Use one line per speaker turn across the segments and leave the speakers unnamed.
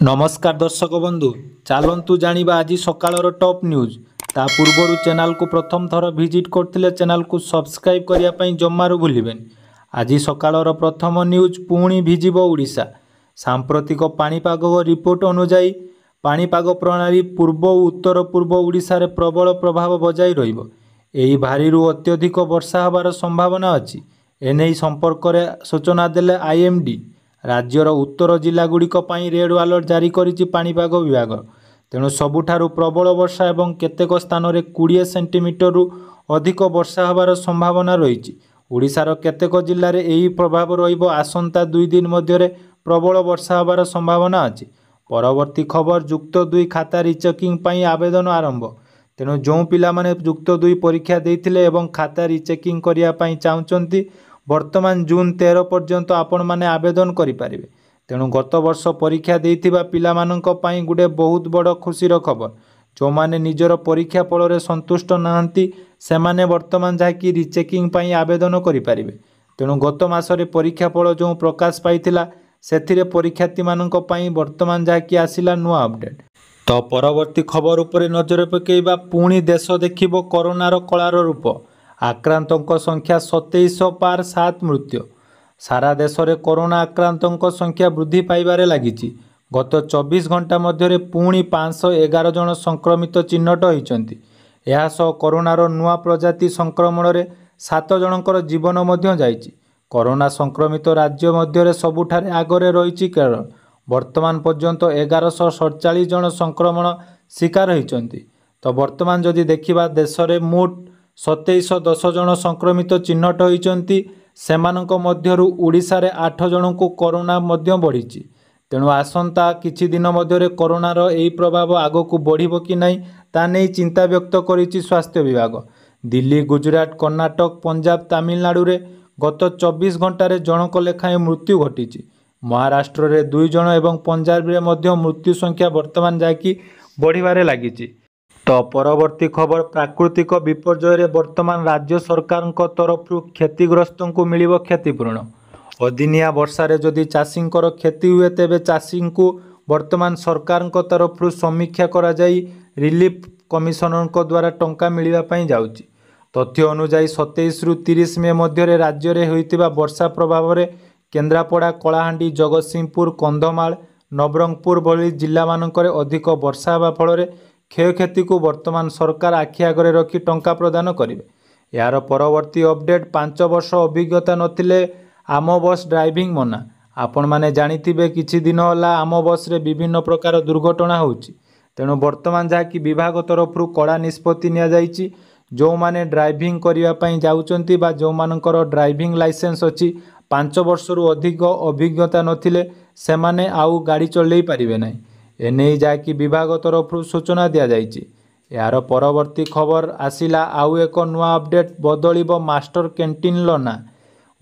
नमस्कार दर्शक बंधु चलतु जानिबा आज सकाळर टॉप न्यूज ता पूर्वर चैनल को प्रथम थर विजिट करथिले चैनल को सब्सक्राइब करिया पई जम्मारू भूलिबेन। आज सकाळर प्रथम न्यूज पुणी भिजिबो ओडिशा। सांप्रतिक पाणीपाग रिपोर्ट अनुसार पाणीपाग प्रणाली पूर्व और उत्तर पूर्व ओडिशा रे प्रबल प्रभाव बजाय रहिबो। एही भारीरु अत्यधिक वर्षा होबार संभावना अछि। एनै संपर्क रे सूचना देले आईएमडी। राज्यर उत्तर जिलागुड़िक रेड अलर्ट जारी करिछि पाणीपाग विभाग। तेणु सबुठारु प्रबल वर्षा एवं केतेक स्थान में 20 सेंटीमीटर रु अधिक वर्षा होबार संभावना रही। ओडिशार केतेक जिले में यही प्रभाव रहिबो। आसंता 2 दिन मध्य प्रबल वर्षा होबार संभावना अछि। परवर्ती खबर युक्त 2 खाता रिचेकिंग पई आवेदन आरंभ। तेणु जो पिला माने युक्त 2 परीक्षा देइथिले एवं खाता रिचेकिंग करिया पई चाहुचंती वर्तमान जून 13 पर्यंत आपण माने आवेदन करि पारिबे। तेणु गत वर्ष परीक्षा देइथिबा पिला माननक पई गुडे बहुत बड़ खुशीर खबर। जो माने निजर परीक्षा फल रे संतुष्ट नाहंती से माने वर्तमान जाकी रिचेकिंग पई आवेदन करि पारिबे। तेणु गत मासरे परीक्षा फल जो प्रकाश पाइथिला सेथिरे परीक्षार्थी माननक पई वर्तमान जाकी आसिला नुआ अपडेट। तो परवर्ती खबर उपरे नजर पकेइबा पुणी देश देखिबो कोरोनार कलार रूप। आक्रांतों संख्या 2700 पार 7 मृत्यु। सारा देश में कोरोना आक्रांतों संख्या वृद्धि पाइबारे लागिछि। गत 24 घंटा मध्य पुणी 511 जन संक्रमित चिन्हट होइछन्ति। एहासह कोरोनार नुआ प्रजाति संक्रमण में 7 जनकर जीवन मध्य जाइछि। कोरोना संक्रमित राज्य मध्य सबुठारे आगरे रहिछि केरल। वर्तमान पर्यंत 1147 जन संक्रमण शिकार होइछन्ति। तो वर्तमान जदि देखिबा देश में मोट 2710 जन संक्रमित चिन्हट होइछन्ति। सेमानक मध्यरु ओडिशा रे 8 जन को कोरोना मध्य बढ़िछि। तेणु आसंता किछि दिन मध्य कोरोनार एही प्रभाव आगकू बढ़िबो कि नहीं ता नै चिंता व्यक्त करिछि स्वास्थ्य विभाग। दिल्ली, गुजरात, कर्णाटक, पंजाब, तमिलनाडु रे गत 24 घंटे जनक लेखाएं मृत्यु घटिछि। महाराष्ट्र रे 2 जन एवं पंजाब रे मध्य मृत्यु संख्या वर्तमान जाकी बढ़िबारे लागिछि। तो परवर्ती खबर प्राकृतिक विपर्यय रे वर्तमान राज्य सरकार तरफ क्षतिग्रस्त को मिलिबो क्षतिपूरण। अदिनिया वर्षा रे जदि चाषी क्षति हुए तेबे चाषी को वर्तमान सरकार तरफ समीक्षा करा जाई रिलीफ कमिशनर द्वारा टंका मिलिबा पई जाउची। तथ्य अनुसार 27 रु 30 मे मध्य राज्य रे होइतिबा वर्षा प्रभाव रे केन्द्रापड़ा, कलाहांडी, जगतसिंहपुर, कंधमाल, नवरंगपुर भली जिला मानकरे अधिक वर्षा होबा फल क्षयक्षति को वर्तमान सरकार आखि आगे रखी टंका प्रदान करेंगे। यार परवर्ती अपडेट 5 वर्ष अभिज्ञता नथिले आम बस ड्राइविंग मना। आपण माने जानिथिबे किछि दिन होला आम बस रे विभिन्न प्रकार दुर्घटना होउची। तेणु वर्तमान जहाँकि विभाग तरफ कड़ा निष्पत्ति निया जाइछि। जो माने ड्राइविंग करिया पई जाउचंती बा जो मानकर ड्राइविंग लाइसेंस अछि 5 वर्षरु अधिक अभिज्ञता नथिले से माने आउ गाड़ी चलई पारिबे नाही। एने जाकि विभाग तरफ सूचना दिया जाइछि। यार परवर्ती खबर आसिला आउ एक नुआ अपडेट बदलिबो मास्टर कैंटीन लना।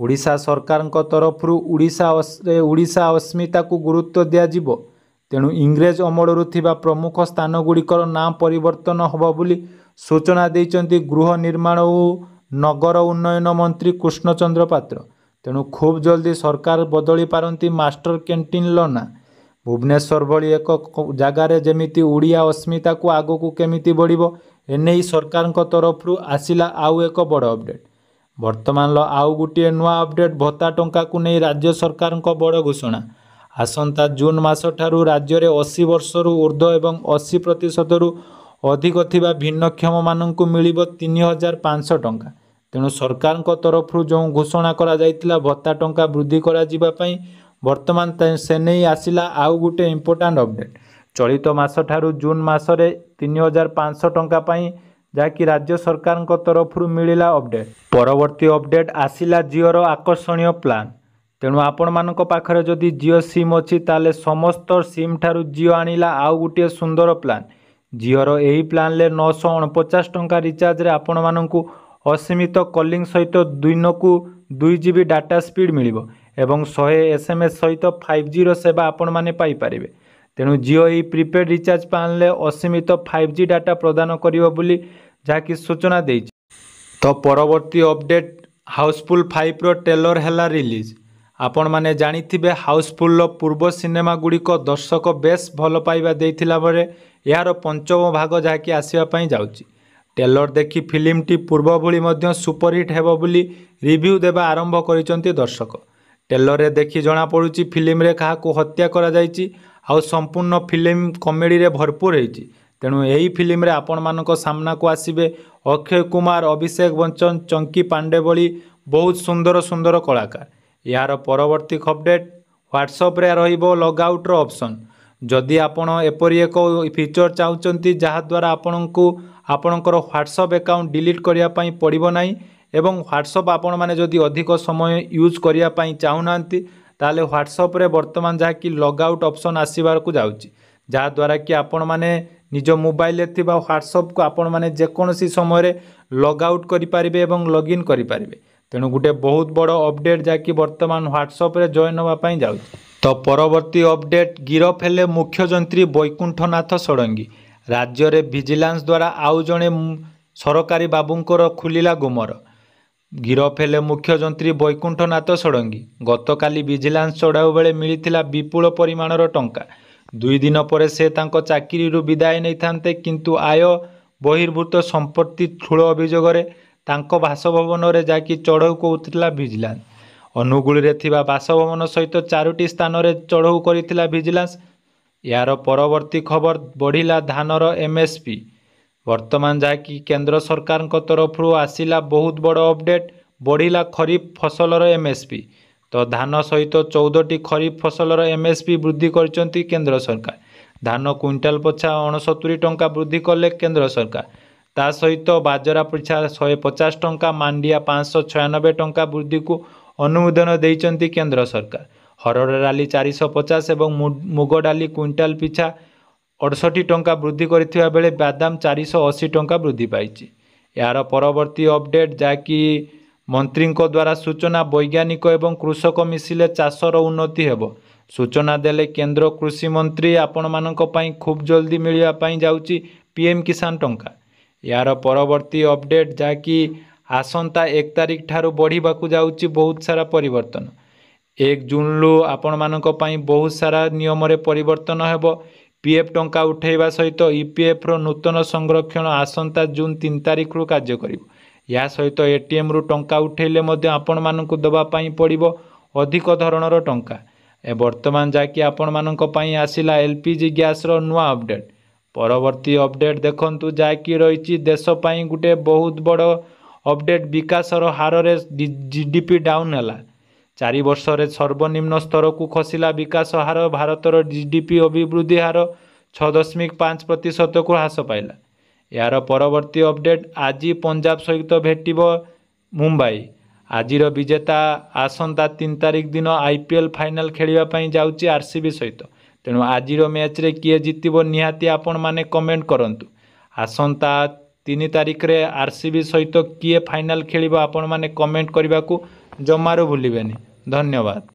ओडिशा सरकार तरफ ओडिशा अस्मिता को गुरुत्व दिया जिवो। तेणु इंग्रेज अमलरू थिबा प्रमुख स्थान गुड़िकर नाम परिवर्तन होबो बोली सूचना देइचंती गृह निर्माण और नगर उन्नयन मंत्री कृष्णचंद्र पात्र। तेणु खूब जल्दी सरकार बदली पारंती मास्टर कैंटीन लना। भुवनेश्वर भली एक जगार जमीती ओडिया अस्मिता को आगो को केमिति बढ़िबो एने सरकार तरफ आसिला आउ एक बड़ अपडेट। वर्तमान आउ गोटे नुआ अपडेट भत्ता टंका को नहीं राज्य सरकार बड़ घोषणा। आसंता जून मास ठारू राज्य में 80 वर्षरु ऊर्ध्व एवं 80% रु अधिक थिबा भिन्नक्षम माननकु मिलिबो 3500 टंका। तेणु सरकार तरफ जो घोषणा करा जाइतिला भत्ता टंका वृद्धि करा जिबा पई वर्तमान से नहीं आसिला आउ गोटे इम्पोर्टाट अपडेट। चलित मास ठारू जून मासरे 3500 टंका पाई जाकि राज्य सरकार तरफ मिलिला अपडेट। परवर्ती अपडेट आसिला जिओर आकर्षणीय प्लान। तेणु आपण मानक पाखरे जदि जिओ सिम अछि ताले समस्त सिम ठारू जिओ आनिला आउ गोटे सुंदर प्लान। जिओर एही प्लान ले 949 टंका रिचार्ज रे आपण मानकु असीमित कॉलिंग सहित दिनकू 2 GB डाटा स्पीड मिलिबो एवं 100 SMS सहित 5G सेवा आपण माने पाई पारिबे। तेणु जिओ ई प्रीपेड रिचार्ज प्लान ले असीमित 5G डाटा प्रदान करिवो बोली जाकि सूचना देइछि। तो परवर्ती अपडेट हाउसफुल 5 रो ट्रेलर हैला रिलीज। आपण माने जानिथिबे हाउसफुल पूर्व सिनेमा गुड़िक दर्शक बेस भल पाइबा देइथिला बरे यार पंचम भाग जहाँकि आसवा पई जाउची। ट्रेलर देखि फिल्मटी पूर्व भली मध्य सुपरहिट हेबो बोली रिव्यू देबा आरंभ करिसंती दर्शक। ट्रेलर रे देखि जणा पड़ुची फिल्म रे काहाकू हत्या करा जायची आउ संपूर्ण फिल्म कॉमेडी रे भरपूर होईची। तेणु यही फिल्म रे आपण मानक सामना को आसीबे अक्षय कुमार, अभिषेक बच्चन, चंकी पांडे भली बहुत सुंदर सुंदर कलाकार। यार परवर्ती अपडेट व्हाट्सएप रे रहिबो लॉगआउट रो ऑप्शन। जदि आपण एपरी एक फीचर चाहूचंती जहा द्वारा आपनकू आपणकर व्हाट्सएप अकाउंट डिलीट करिया पई पड़िबो नाही एवं व्हाट्सएप आपण माने जदि अधिक समय यूज करिया पई चाहुनांती ताले व्हाट्सएप रे वर्तमान जहा कि लॉगआउट ऑप्शन आसीबार को जाउची, जहा द्वारा कि आपण माने निज मोबाइल रे थिबा व्हाट्सएप को आपण माने जेकोनसी समय रे लॉगआउट करि पारिबे एवं लॉगिन करि पारिबे। तेणु गोटे बहुत बड़ अपडेट जहाँकि वर्तमान व्हाट्सएप रे जॉइन होगा जाउची। तो परवर्ती अपडेट गिरफ हेले मुख्यमंत्री बैकुंठनाथ षडंगी। राज्य रे विजिलेंस द्वारा आउ जणे सरकारी बाबूंकर खुलिला गुमर। गिरफ हेले मुख्यमंत्री बैकुंठनाथ षडंगी। गतकाली विजिलेंस चढ़ाऊ बेले मिलिथिला विपुल परिमाणर टंका। 2 दिन पर से तांको चाकरी विदाय नहीं थांते, किंतु आय बहिर्भूत संपत्ति ठूल अभियोग तांको बासभवन रे जाकि चढ़ऊ करुथिला विजिलेंस। अनुगुल रे थिबा बासभवन सहित 4टी स्थान रे चढ़ऊ करिथिला विजिलेंस। यार परवर्ती खबर बढ़िला धानर एमएसपी। वर्तमान जहाँकि केंद्र सरकार तरफ आसिला बहुत बड़ अपडेट, बढ़िला खरीफ फसलर एमएसपी। तो धान सहित 14टी खरीफ फसलर एमएसपी वृद्धि करचंती केंद्र सरकार। धान क्विंटाल पछा 69 टंका वृद्धि कले केंद्र सरकार। ता सहित बाजरा पिछा 150 टंका, मांडिया 596 टंका वृद्धि को अनुमोदन देइचंती केंद्र सरकार। हरड़ डाली 450 एवं मुग डाली क्विंटाल पिछा 68 टंका वृद्धि करथिबा बेले बादाम 480 टंका वृद्धि पाइछि। यार परवर्ती अपडेट जहाँकि मंत्री द्वारा सूचना वैज्ञानिक एवं कृषक मिसिले चाषर उन्नति हेबो। सूचना देले केंद्र कृषि मंत्री आपण मानक पई खूब जल्दी मिलिया पई जाउची पीएम किसान टंका। यार परवर्ती अपडेट जहाँकि आसंता 1 तारिख ठारू बढ़िबाकू जाउची बहुत सारा परिवर्तन। 1 जून लु आपण मानक पई बहुत सारा नियम रे परिवर्तन हेबो। पीएफ टंका उठेबा सहित ईपीएफ रो नूतन संरक्षण आसंता जून 3 तारिख रु कार्य करिवो। या सहित एटीएम रु टंका उठेले मध्य आपण मानकू दबा पई पड़िबो अधिक धरणर टंका। ए वर्तमान जाकि आपण मानक पई आसिला एलपीजी गैस रो नुआ अपडेट। परवर्ती अपडेट देखंतु जाकि रहिछि देश पई गुटे बहुत बड़ अपडेट। विकासर हार रे जीडीपी डाउन हैला। 4 वर्ष रे सर्वनिम्न स्तर को खसिला विकास हार। भारतर जीडीपी अभिवृद्धि हार 6.5% को ह्रास पाइला। यार परवर्ती अपडेट आज पंजाब सहित भेटिबो मुंबई। आजिर विजेता आसंता 3 तारिख दिन आईपीएल फाइनल खेलिबा पई जाउची आरसीबी सहित। तेणु आजिर मैच रे किए जितिबो निहाती आपण माने कमेंट करंतु। आसंता 3 तारिख रे आरसीबी सहित किए फाइनल खेलिबो आपण माने कमेंट करबाकू जमारू भूलिबेनी। धन्यवाद।